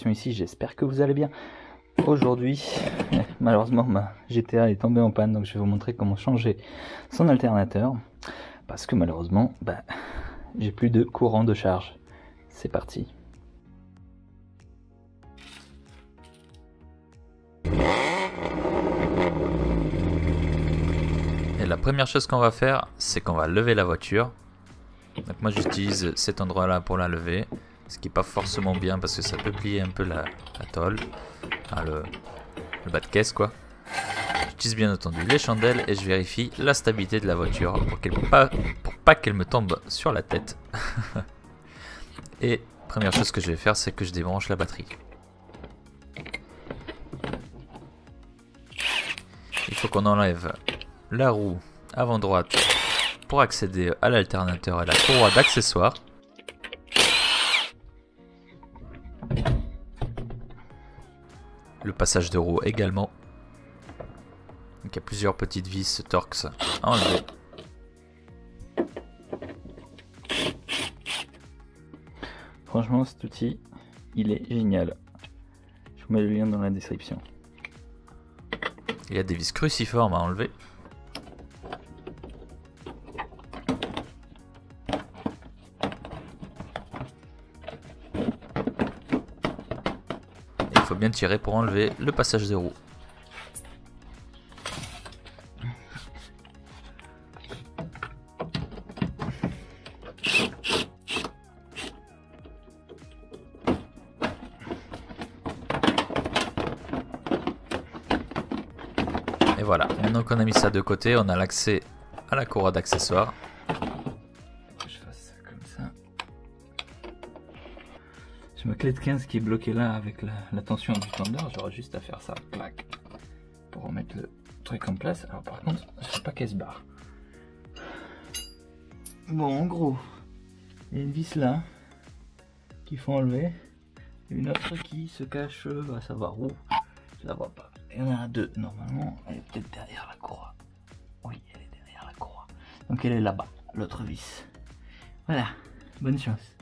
Ici, j'espère que vous allez bien. Aujourd'hui, malheureusement, ma GTA est tombée en panne, donc je vais vous montrer comment changer son alternateur, parce que malheureusement, j'ai plus de courant de charge. C'est parti. Et la première chose qu'on va faire, c'est qu'on va lever la voiture. Donc moi j'utilise cet endroit là pour la lever, ce qui n'est pas forcément bien parce que ça peut plier un peu la tôle, le bas de caisse quoi. J'utilise bien entendu les chandelles et je vérifie la stabilité de la voiture pour pas qu'elle me tombe sur la tête. Et première chose que je vais faire, c'est que je débranche la batterie. Il faut qu'on enlève la roue avant droite pour accéder à l'alternateur et la courroie d'accessoires. Le passage de roue également. Donc il y a plusieurs petites vis Torx à enlever. Franchement, cet outil, il est génial. Je vous mets le lien dans la description. Il y a des vis cruciformes à enlever. Il faut bien tirer pour enlever le passage de roue. Et voilà, maintenant qu'on a mis ça de côté, on a l'accès à la courroie d'accessoires. Je fasse ça comme ça. J'ai ma clé de 15 qui est bloquée là avec la tension du tendeur. J'aurai juste à faire ça, clac, pour remettre le truc en place. Alors par contre, je sais pas qu'elle se barre. Bon, en gros, il y a une vis là qu'il faut enlever. Une autre qui se cache à savoir où. Je la vois pas. Il y en a deux normalement. Elle est peut-être derrière la courroie. Oui, elle est derrière la courroie. Donc elle est là-bas, l'autre vis. Voilà, bonne chance.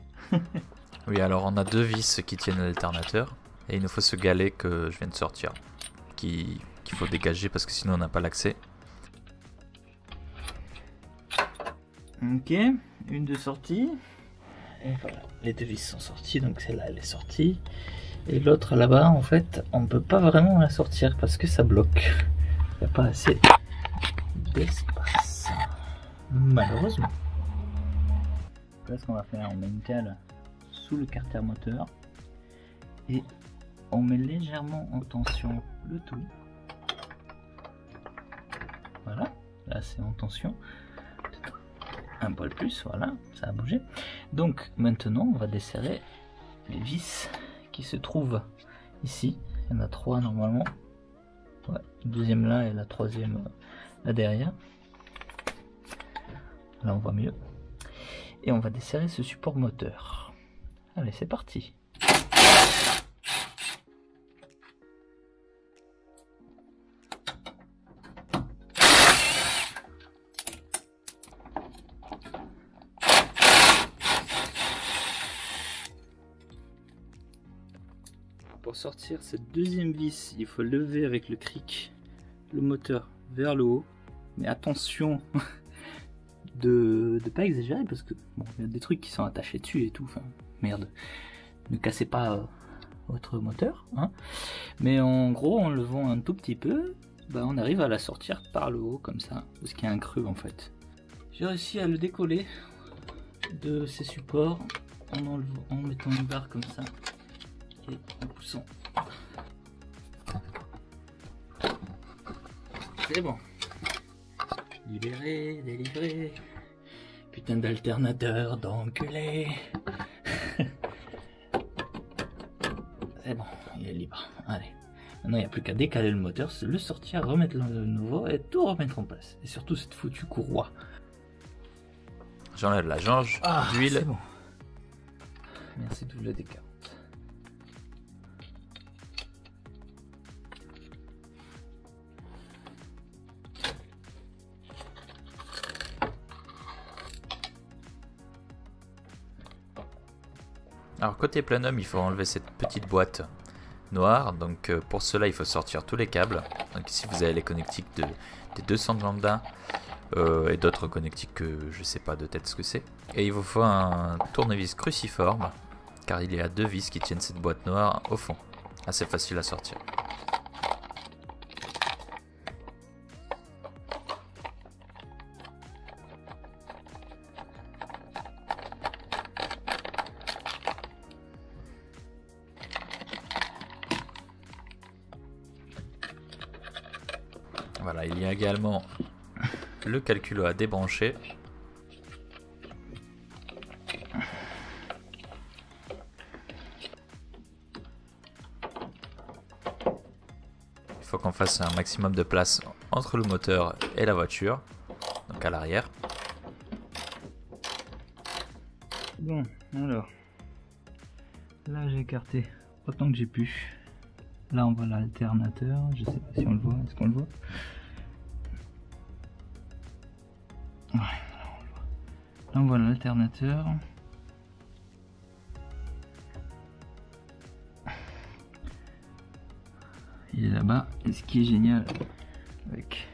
Oui, alors on a deux vis qui tiennent l'alternateur. Et il nous faut ce galet que je viens de sortir. Qu'il faut dégager parce que sinon on n'a pas l'accès. Ok, une de sortie. Et voilà, les deux vis sont sorties, donc celle-là elle est sortie. Et l'autre là-bas, en fait, on peut pas vraiment la sortir parce que ça bloque. Il n'y a pas assez d'espace. Malheureusement. Là, ce qu'on va faire, on met une cale sous le carter moteur. Et on met légèrement en tension le tout. Voilà, là c'est en tension. Un poil plus, voilà, ça a bougé. Donc maintenant, on va desserrer les vis qui se trouvent ici. Il y en a trois normalement. Ouais, la deuxième là et la troisième là derrière. Là on voit mieux. Et on va desserrer ce support moteur. Allez, c'est parti. Pour sortir cette deuxième vis, il faut lever avec le cric le moteur vers le haut. Mais attention de pas exagérer parce que bon, il y a des trucs qui sont attachés dessus et tout. Enfin, merde, ne cassez pas votre moteur. Hein. Mais en gros, en levant un tout petit peu, on arrive à la sortir par le haut comme ça, parce qu'il y a un creux en fait. J'ai réussi à le décoller de ces supports en mettant une barre comme ça. Et en poussant. C'est bon. Libéré, délivré. Putain d'alternateur d'enculé. C'est bon, il est libre. Allez. Maintenant il n'y a plus qu'à décaler le moteur, le sortir, remettre le nouveau et tout remettre en place. Et surtout cette foutue courroie. J'enlève la jauge d'huile. C'est bon. Merci de le décaler. Alors côté plenum, il faut enlever cette petite boîte noire. Donc pour cela, il faut sortir tous les câbles. Donc ici, vous avez les connectiques des 200 lambda et d'autres connectiques que je sais pas de tête ce que c'est. Et il vous faut un tournevis cruciforme, car il y a 2 vis qui tiennent cette boîte noire au fond. Assez facile à sortir. Voilà, il y a également le calculo à débrancher. Il faut qu'on fasse un maximum de place entre le moteur et la voiture, donc à l'arrière. Bon, alors, là j'ai écarté autant que j'ai pu. Là on voit l'alternateur, je sais pas si on le voit, est-ce qu'on le voit? Ouais, là on voit l'alternateur. Il est là-bas, et ce qui est génial avec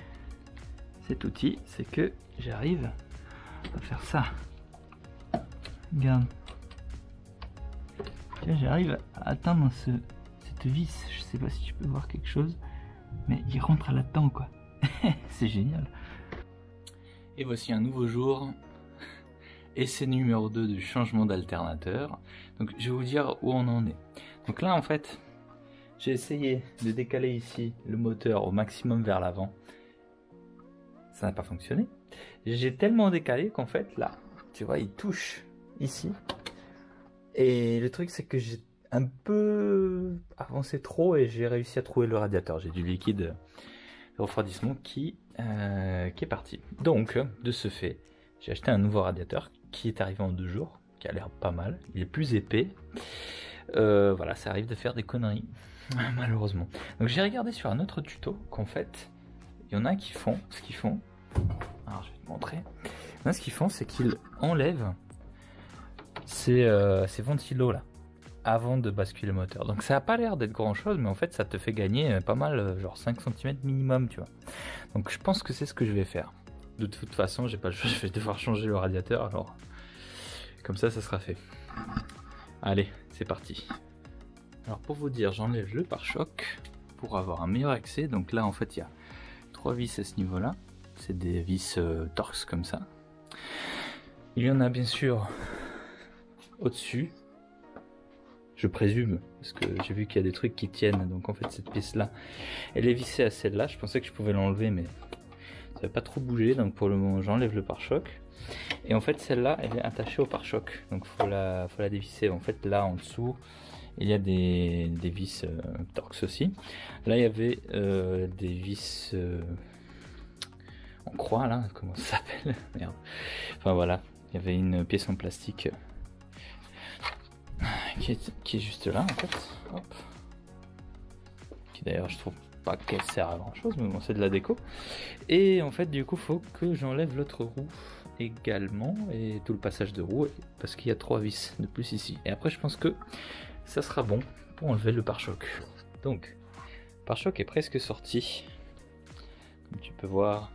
cet outil, c'est que j'arrive à faire ça. Regarde. J'arrive à atteindre cette vis, je sais pas si tu peux voir quelque chose, mais il rentre là-dedans quoi. C'est génial. Et voici un nouveau jour, essai numéro 2 du changement d'alternateur. Donc je vais vous dire où on en est. Donc là en fait, j'ai essayé de décaler ici le moteur au maximum vers l'avant. Ça n'a pas fonctionné. J'ai tellement décalé qu'en fait là, tu vois, il touche ici. Et le truc c'est que j'ai un peu avancé trop et j'ai réussi à trouver le radiateur. J'ai du liquide de refroidissement qui est parti. Donc de ce fait, j'ai acheté un nouveau radiateur qui est arrivé en 2 jours, qui a l'air pas mal. Il est plus épais. Voilà, ça arrive de faire des conneries, malheureusement. Donc j'ai regardé sur un autre tuto qu'en fait, il y en a qui font ce qu'ils font. Alors je vais te montrer. Là, ce qu'ils font, c'est qu'ils enlèvent ces ventilos là avant de basculer le moteur. Donc ça n'a pas l'air d'être grand chose, mais en fait ça te fait gagner pas mal, genre 5 cm minimum, tu vois. Donc je pense que c'est ce que je vais faire. De toute façon, j'ai pas le choix, je vais devoir changer le radiateur, alors comme ça sera fait. Allez, c'est parti. Alors pour vous dire, j'enlève le pare-choc pour avoir un meilleur accès. Donc là en fait il y a 3 vis à ce niveau là, c'est des vis Torx comme ça. Il y en a bien sûr au-dessus, je présume, parce que j'ai vu qu'il y a des trucs qui tiennent. Donc en fait cette pièce là, elle est vissée à celle-là. Je pensais que je pouvais l'enlever, mais ça va pas trop bouger. Donc pour le moment j'enlève le pare-choc. Et en fait celle-là, elle est attachée au pare-choc. Donc faut la dévisser. En fait là en dessous, il y a des vis Torx aussi. Là il y avait des vis en croix là, comment ça s'appelle? Merde. Enfin voilà, il y avait une pièce en plastique qui est juste là en fait. Hop. Qui d'ailleurs je trouve pas qu'elle sert à grand chose, mais bon c'est de la déco. Et en fait du coup faut que j'enlève l'autre roue également, et tout le passage de roue, parce qu'il y a 3 vis de plus ici. Et après je pense que ça sera bon pour enlever le pare-choc. Donc le pare-choc est presque sorti, comme tu peux voir.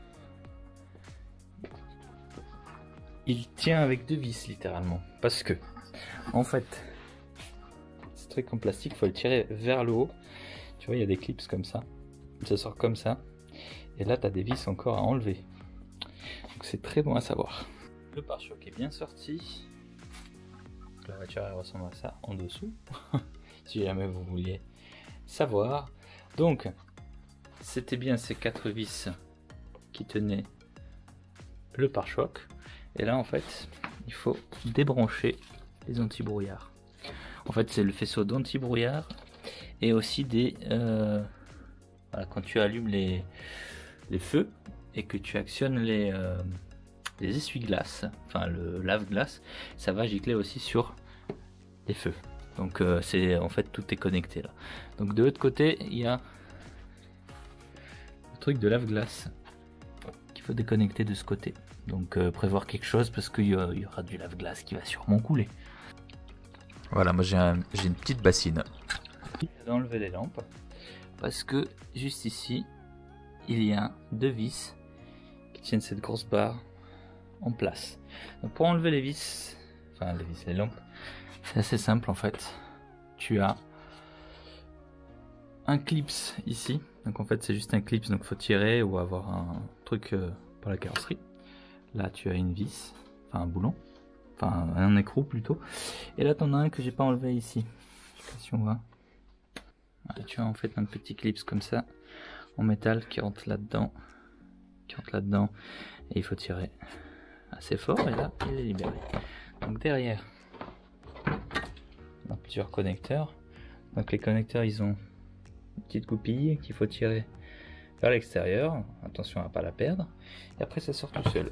Il tient avec 2 vis littéralement, parce que en fait ce truc en plastique, il faut le tirer vers le haut. Tu vois, il y a des clips comme ça, ça sort comme ça, et là tu as des vis encore à enlever. Donc c'est très bon à savoir. Le pare-choc est bien sorti. La voiture elle ressemble à ça en dessous, si jamais vous vouliez savoir. Donc c'était bien ces 4 vis qui tenaient le pare-choc. Et là en fait il faut débrancher les anti-brouillards. En fait c'est le faisceau d'anti-brouillard et aussi des voilà, quand tu allumes les feux et que tu actionnes les essuie-glaces, enfin le lave-glace, ça va gicler aussi sur les feux. Donc c'est en fait tout est connecté là. Donc de l'autre côté il y a le truc de lave-glace qu'il faut déconnecter de ce côté. Donc prévoir quelque chose parce qu'il y aura du lave-glace qui va sûrement couler. Voilà, moi j'ai une petite bassine. D'enlever les lampes parce que juste ici il y a deux vis qui tiennent cette grosse barre en place. Donc pour enlever les vis, les lampes, c'est assez simple en fait. Tu as un clips ici, donc en fait c'est juste un clips, donc faut tirer ou avoir un truc pour la carrosserie. Là tu as une vis, enfin un boulon, enfin un écrou plutôt. Et là t'en as un que j'ai pas enlevé ici. Je sais pas si on voit. Voilà, tu as en fait un petit clips comme ça en métal qui rentre là-dedans, et il faut tirer assez fort et là il est libéré. Donc derrière, on a plusieurs connecteurs. Donc les connecteurs ils ont une petite goupille qu'il faut tirer vers l'extérieur. Attention à ne pas la perdre. Et après ça sort tout seul.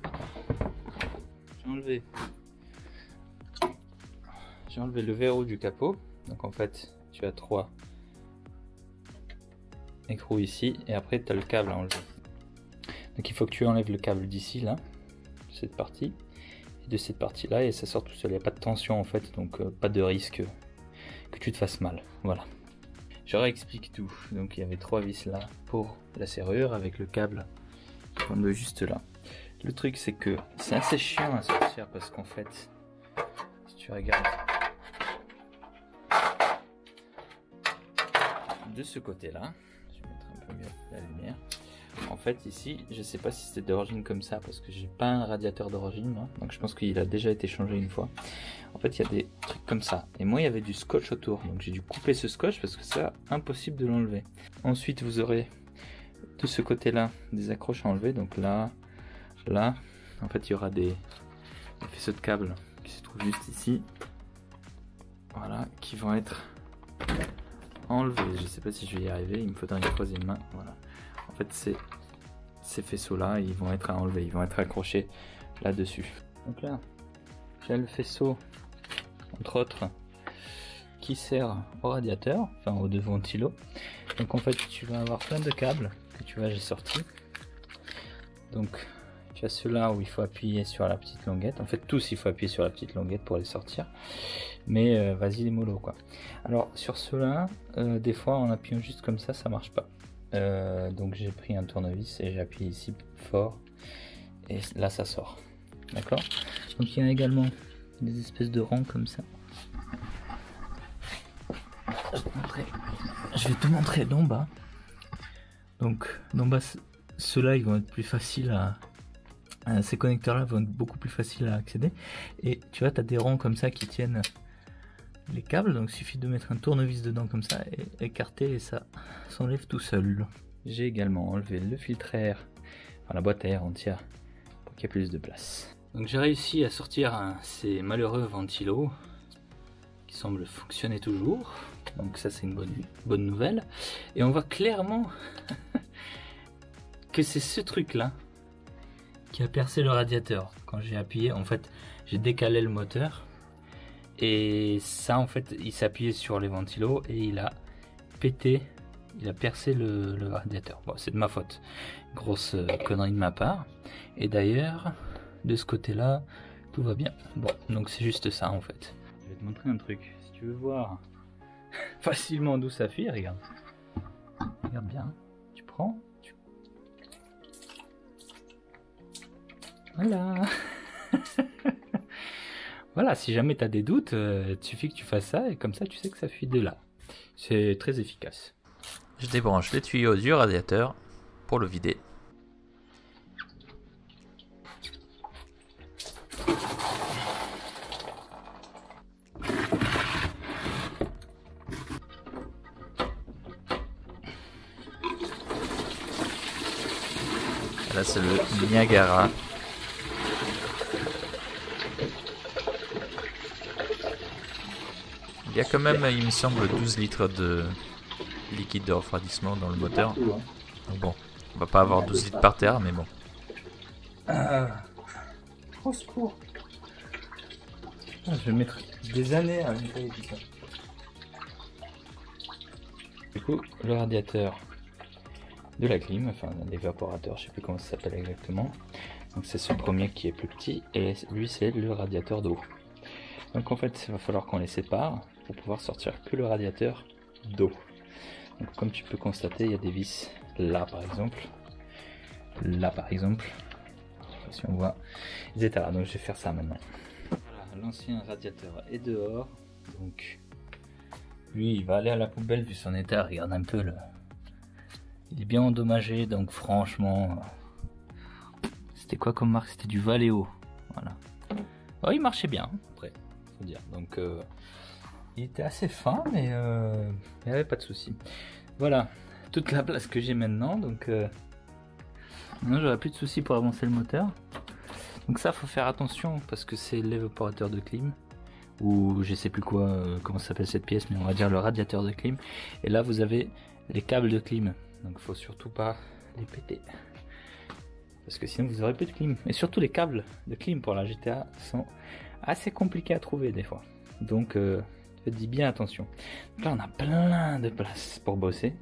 J'ai enlevé le verrou du capot. Donc en fait tu as 3 écrous ici et après tu as le câble à enlever. Donc il faut que tu enlèves le câble d'ici là, cette partie, et de cette partie là, et ça sort tout seul. Il n'y a pas de tension en fait, donc pas de risque que tu te fasses mal. Voilà. Je réexplique tout. Donc il y avait 3 vis là pour la serrure avec le câble qui tombe juste là. Le truc c'est que c'est assez chiant à sortir parce qu'en fait, si tu regardes de ce côté là, je vais mettre un peu mieux la lumière. En fait ici, je sais pas si c'était d'origine comme ça parce que j'ai pas un radiateur d'origine moi, donc je pense qu'il a déjà été changé une fois. En fait il y a des trucs comme ça et moi il y avait du scotch autour, donc j'ai dû couper ce scotch parce que c'est impossible de l'enlever. Ensuite vous aurez de ce côté là des accroches à enlever, donc là en fait il y aura des faisceaux de câbles qui se trouvent juste ici, voilà, qui vont être enlevés. Je sais pas si je vais y arriver, il me faudra une troisième main. Voilà. En fait, ces faisceaux-là, ils vont être à enlever, ils vont être accrochés là-dessus. Donc là, j'ai le faisceau, entre autres, qui sert au radiateur, enfin aux deux ventilos. Donc en fait, tu vas avoir plein de câbles que tu vas sortir. Donc tu as ceux-là où il faut appuyer sur la petite languette. En fait, tous, il faut appuyer sur la petite languette pour les sortir. Mais vas-y les mollo quoi. Alors sur ceux-là, des fois en appuyant juste comme ça marche pas. Donc j'ai pris un tournevis et j'ai appuyé ici fort et là ça sort. D'accord. Donc il y a également des espèces de rangs comme ça. Je vais te montrer d'en bas. Donc d'en bas, ceux-là ils vont être plus faciles à... ces connecteurs là vont être beaucoup plus faciles à accéder. Et tu vois, tu as des rangs comme ça qui tiennent les câbles, donc il suffit de mettre un tournevis dedans comme ça et écarter et ça s'enlève tout seul. J'ai également enlevé le filtre air, enfin la boîte à air entière pour qu'il y ait plus de place. Donc j'ai réussi à sortir ces malheureux ventilos qui semblent fonctionner toujours, donc ça c'est une bonne nouvelle. Et on voit clairement que c'est ce truc là qui a percé le radiateur. Quand j'ai appuyé, en fait j'ai décalé le moteur et ça en fait il s'appuyait sur les ventilos et il a pété, il a percé le radiateur. Bon, c'est de ma faute, grosse connerie de ma part. Et d'ailleurs de ce côté là tout va bien. Bon, donc c'est juste ça en fait. Je vais te montrer un truc si tu veux voir facilement d'où ça fuit. Regarde bien, tu prends, voilà. Voilà, si jamais tu as des doutes, il suffit que tu fasses ça et comme ça tu sais que ça fuit de là. C'est très efficace. Je débranche les tuyaux du radiateur pour le vider. Là c'est le Niagara. Il y a quand même, il me semble, 12 litres de liquide de refroidissement dans le moteur. Donc bon, on va pas avoir 12 litres par terre, mais bon. Au secours. Je vais mettre des années à nettoyer tout ça. Du coup, le radiateur de la clim, enfin l'évaporateur, je sais plus comment ça s'appelle exactement. Donc c'est ce premier qui est plus petit et lui c'est le radiateur d'eau. Donc en fait, il va falloir qu'on les sépare pour pouvoir sortir que le radiateur d'eau. Donc comme tu peux constater, il y a des vis là par exemple. Là par exemple. Si on voit, etc. Donc je vais faire ça maintenant. Voilà, l'ancien radiateur est dehors. Donc lui, il va aller à la poubelle vu son état. Regarde un peu le... Il est bien endommagé, donc franchement... C'était quoi comme marque? C'était du Valeo. Voilà. Oh, il marchait bien, après, faut dire. Donc, il était assez fin, mais il n'y avait pas de souci. Voilà, toute la place que j'ai maintenant, donc non, j'aurai plus de soucis pour avancer le moteur. Donc ça, faut faire attention parce que c'est l'évaporateur de clim, ou je sais plus quoi, comment s'appelle cette pièce, mais on va dire le radiateur de clim. Et là, vous avez les câbles de clim, donc faut surtout pas les péter. Parce que sinon vous aurez plus de clim. Et surtout les câbles de clim pour la GTA sont assez compliqués à trouver des fois. Donc faites bien attention. Donc là on a plein de place pour bosser.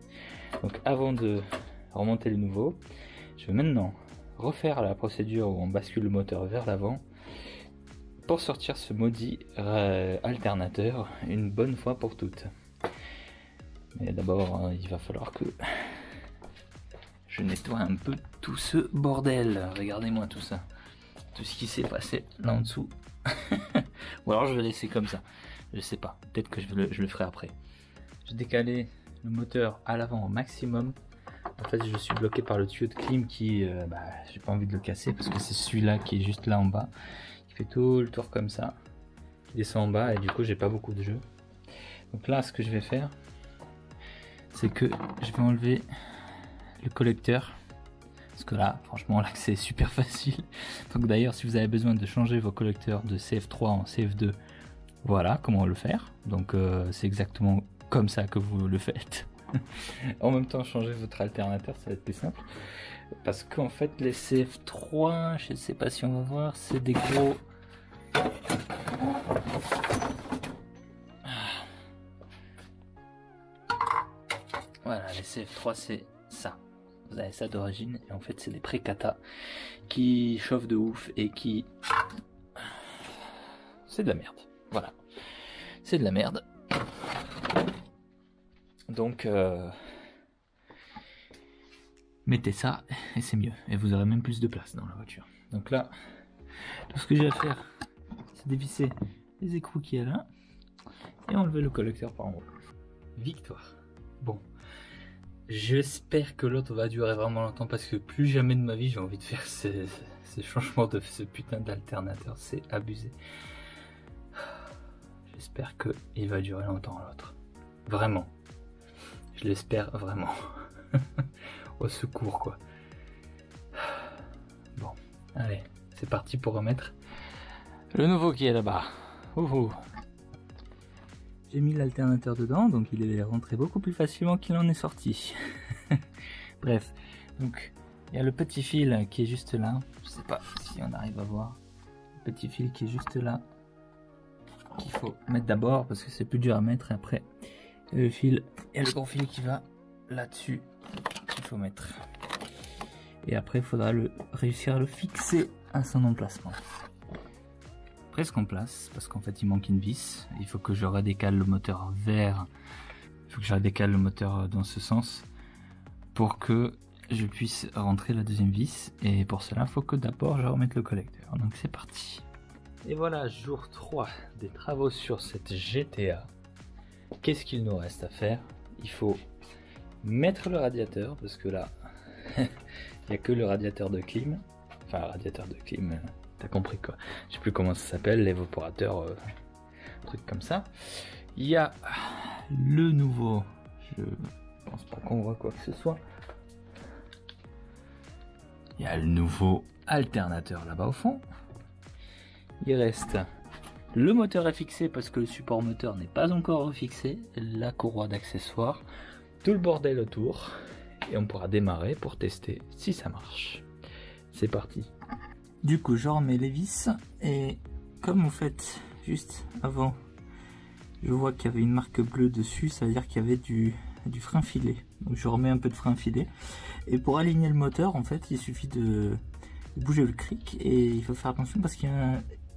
Donc avant de remonter le nouveau, je vais maintenant refaire la procédure où on bascule le moteur vers l'avant pour sortir ce maudit alternateur une bonne fois pour toutes. Mais d'abord il va falloir que je nettoie un peu tout ce bordel. Regardez-moi tout ça. Tout ce qui s'est passé là en dessous. Ou alors je vais laisser comme ça. Je sais pas. Peut-être que je le ferai après. Je vais décaler le moteur à l'avant au maximum. En fait, je suis bloqué par le tuyau de clim qui... j'ai pas envie de le casser parce que c'est celui-là qui est juste là en bas. Il fait tout le tour comme ça. Il descend en bas et du coup, j'ai pas beaucoup de jeu. Donc là, ce que je vais faire, c'est que je vais enlever le collecteur, parce que là franchement l'accès est super facile. Donc d'ailleurs, si vous avez besoin de changer vos collecteurs de CF3 en CF2, voilà comment le faire. Donc c'est exactement comme ça que vous le faites. En même temps, changer votre alternateur, ça va être plus simple, parce qu'en fait les CF3, je ne sais pas si on va voir, c'est des gros... Voilà, les CF3 c'est ça. Vous avez ça d'origine et en fait c'est des pré-kata qui chauffent de ouf et qui... C'est de la merde. Voilà. C'est de la merde. Donc mettez ça et c'est mieux. Et vous aurez même plus de place dans la voiture. Donc là, tout ce que j'ai à faire, c'est dévisser les écrous qu'il y a là et enlever le collecteur par en haut. Victoire. Bon. J'espère que l'autre va durer vraiment longtemps parce que plus jamais de ma vie j'ai envie de faire ces changements de ce putain d'alternateur, c'est abusé. J'espère qu'il va durer longtemps l'autre. Vraiment. Je l'espère vraiment. Au secours quoi. Bon, allez, c'est parti pour remettre le nouveau qui est là-bas. J'ai mis l'alternateur dedans, donc il est rentré beaucoup plus facilement qu'il en est sorti. Bref, donc il y a le petit fil qui est juste là. Je sais pas si on arrive à voir. Le petit fil qui est juste là, qu'il faut mettre d'abord parce que c'est plus dur à mettre. Et après, le fil et le gros fil qui va là-dessus qu'il faut mettre. Et après, il faudra réussir à le fixer à son emplacement. Presque en place parce qu'en fait il manque une vis. Il faut que je redécale le moteur vers... Il faut que je redécale le moteur dans ce sens pour que je puisse rentrer la deuxième vis. Et pour cela, il faut que d'abord je remette le collecteur. Donc c'est parti. Et voilà, jour 3 des travaux sur cette GTA. Qu'est-ce qu'il nous reste à faire? Il faut mettre le radiateur parce que là, il n'y a que le radiateur de clim. Enfin, radiateur de clim... T'as compris quoi. Je sais plus comment ça s'appelle, l'évaporateur, truc comme ça. Il y a le nouveau, je pense pas qu'on voit quoi que ce soit. Il y a le nouveau alternateur là-bas au fond. Il reste le moteur est fixé parce que le support moteur n'est pas encore fixé. La courroie d'accessoires, tout le bordel autour. Et on pourra démarrer pour tester si ça marche. C'est parti. Du coup, je remets les vis et comme vous faites juste avant, je vois qu'il y avait une marque bleue dessus, ça veut dire qu'il y avait du frein filé. Donc je remets un peu de frein filé et pour aligner le moteur, en fait, il suffit de bouger le cric et il faut faire attention parce qu'il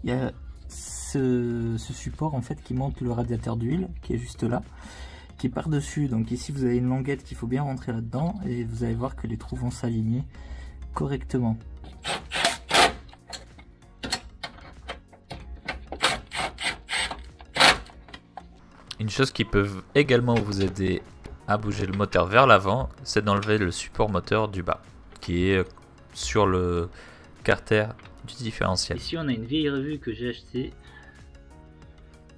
y a ce support en fait qui monte le radiateur d'huile qui est juste là, qui est par dessus. Donc ici vous avez une languette qu'il faut bien rentrer là dedans et vous allez voir que les trous vont s'aligner correctement. Une chose qui peut également vous aider à bouger le moteur vers l'avant, c'est d'enlever le support moteur du bas, qui est sur le carter du différentiel. Ici on a une vieille revue que j'ai achetée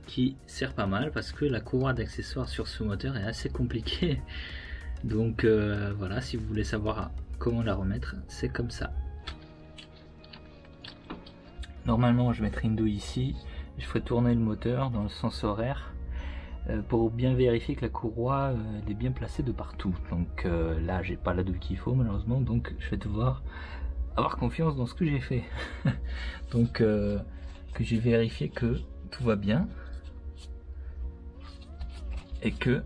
qui sert pas mal parce que la courroie d'accessoires sur ce moteur est assez compliquée. Donc voilà, si vous voulez savoir comment la remettre, c'est comme ça. Normalement je mettrai une douille ici, je ferai tourner le moteur dans le sens horaire pour bien vérifier que la courroie elle est bien placée de partout. Donc là j'ai pas la douille qu'il faut malheureusement, donc je vais devoir avoir confiance dans ce que j'ai fait. Donc que j'ai vérifié que tout va bien et que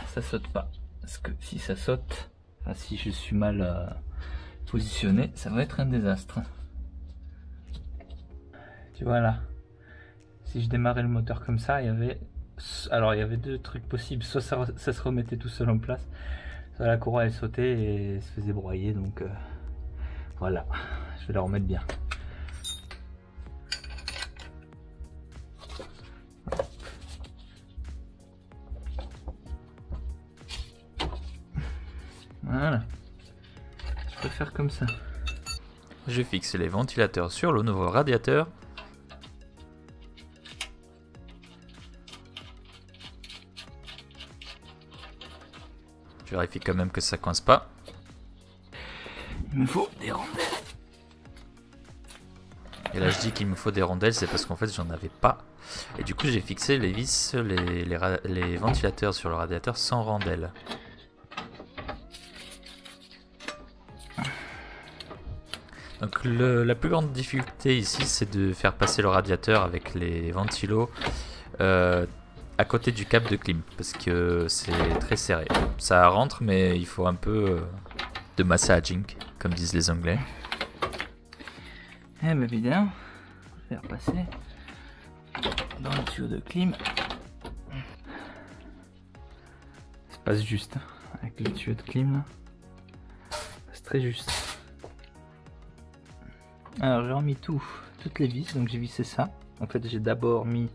ça saute pas, parce que si ça saute, enfin, si je suis mal positionné, ça va être un désastre. Tu vois là, si je démarrais le moteur comme ça, il y avait deux trucs possibles, soit ça se remettait tout seul en place, soit la courroie elle sautait et se faisait broyer. Donc voilà, je vais la remettre bien. Voilà, je peux faire comme ça. Je fixe les ventilateurs sur le nouveau radiateur. Je vérifie quand même que ça coince pas. Il me faut des rondelles. Et là je dis qu'il me faut des rondelles, c'est parce qu'en fait j'en avais pas. Et du coup j'ai fixé les vis, les ventilateurs sur le radiateur sans rondelles. Donc la plus grande difficulté ici c'est de faire passer le radiateur avec les ventilos à côté du câble de clim, parce que c'est très serré. Ça rentre mais il faut un peu de massaging, comme disent les Anglais. Eh bien évidemment, faire passer dans le tuyau de clim. Ça passe juste avec le tuyau de clim là. C'est très juste. Alors j'ai remis toutes les vis, donc j'ai vissé ça. En fait j'ai d'abord mis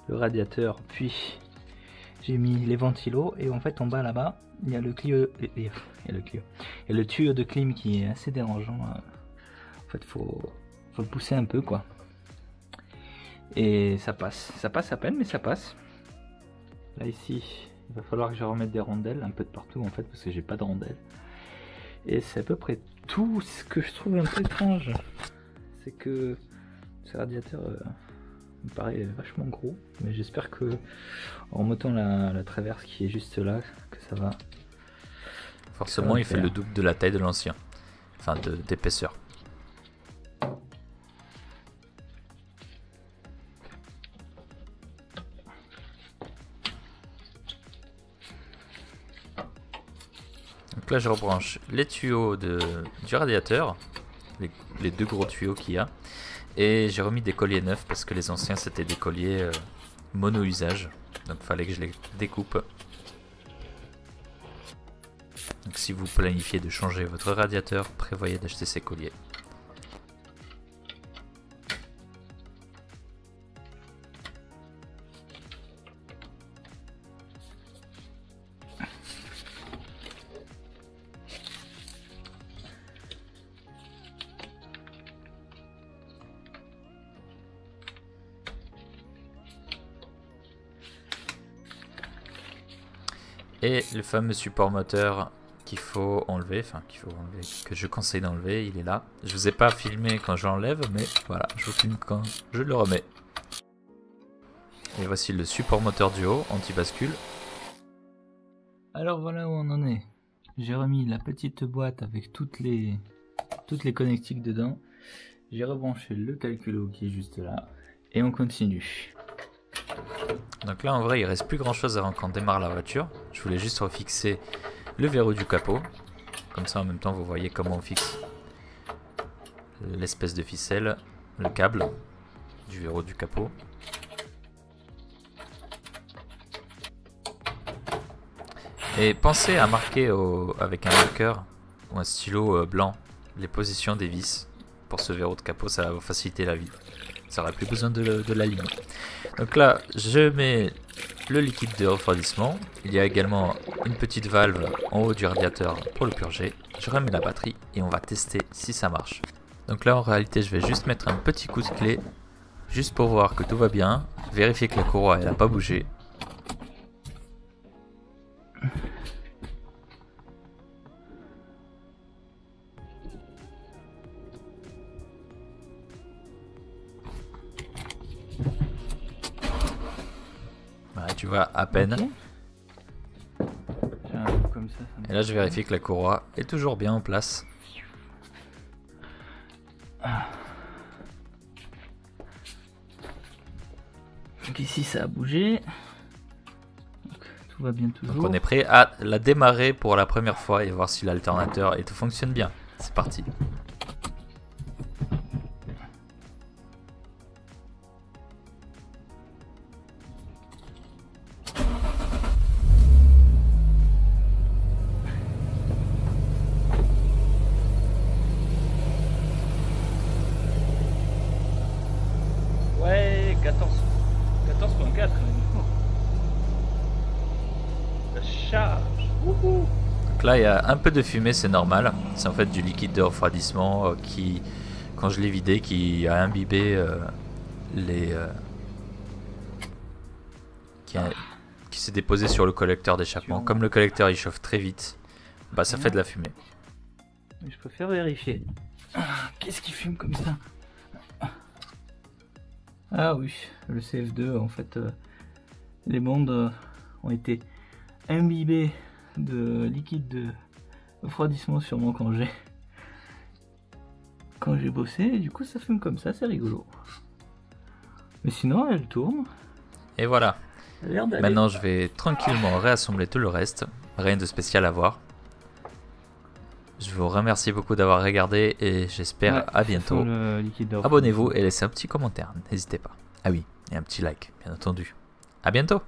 le radiateur, puis j'ai mis les ventilos, et en fait en bas là-bas il y a le tuyau de clim qui est assez dérangeant. En fait faut le pousser un peu quoi. Et ça passe à peine, mais ça passe. Là ici il va falloir que je remette des rondelles un peu de partout en fait, parce que j'ai pas de rondelles. Et c'est à peu près tout. Ce que je trouve un peu étrange, c'est que ce radiateur me paraît vachement gros, mais j'espère que en mettant la traverse qui est juste là, que ça va. Forcément il fait le double de la taille de l'ancien, enfin d'épaisseur. Donc là je rebranche les tuyaux du radiateur, les deux gros tuyaux qu'il y a, et j'ai remis des colliers neufs parce que les anciens c'était des colliers mono-usage, donc il fallait que je les découpe. Donc si vous planifiez de changer votre radiateur, prévoyez d'acheter ces colliers. Et le fameux support moteur qu'il faut enlever, que je conseille d'enlever, il est là. Je vous ai pas filmé quand je l'enlève, mais voilà, je vous filme quand je le remets. Et voici le support moteur du haut, anti-bascule. Alors voilà où on en est. J'ai remis la petite boîte avec toutes les connectiques dedans. J'ai rebranché le calculo qui est juste là. Et on continue. Donc là en vrai il reste plus grand chose avant qu'on démarre la voiture. Je voulais juste refixer le verrou du capot. Comme ça en même temps vous voyez comment on fixe l'espèce de ficelle, le câble. du verrou du capot. Et pensez à marquer avec un marqueur ou un stylo blanc les positions des vis. Pour ce verrou de capot, ça va vous faciliter la vie. Ça n'aura plus besoin de l'aligner. Donc là, je mets le liquide de refroidissement. Il y a également une petite valve en haut du radiateur pour le purger. Je remets la batterie et on va tester si ça marche. Donc là, en réalité, je vais juste mettre un petit coup de clé, juste pour voir que tout va bien. Vérifier que la courroie elle n'a pas bougé. Voilà, tu vois à peine. Ok. J'ai un coup comme ça Et là, je vérifie que la courroie est toujours bien en place. Donc ici ça a bougé. Donc, tout va bien toujours. Donc on est prêt à la démarrer pour la première fois et voir si l'alternateur et tout fonctionne bien. C'est parti. Ouais, 14.4 quand même. Ça charge. Wouhou. Donc là, il y a un peu de fumée, c'est normal. C'est en fait du liquide de refroidissement qui, quand je l'ai vidé, qui a imbibé qui s'est déposé sur le collecteur d'échappement. Comme le collecteur il chauffe très vite, bah ça fait de la fumée. Mais je préfère vérifier. Qu'est-ce qui fume comme ça? Ah oui, le CF2 en fait, les bandes ont été imbibées de liquide de refroidissement sûrement quand j'ai bossé, et du coup ça fume comme ça, c'est rigolo. Mais sinon elle tourne. Et voilà. Ça a l'air d'aller. Maintenant je vais tranquillement réassembler tout le reste. Rien de spécial à voir. Je vous remercie beaucoup d'avoir regardé et j'espère à bientôt. Abonnez-vous et laissez un petit commentaire, n'hésitez pas. Ah oui, et un petit like, bien entendu. À bientôt.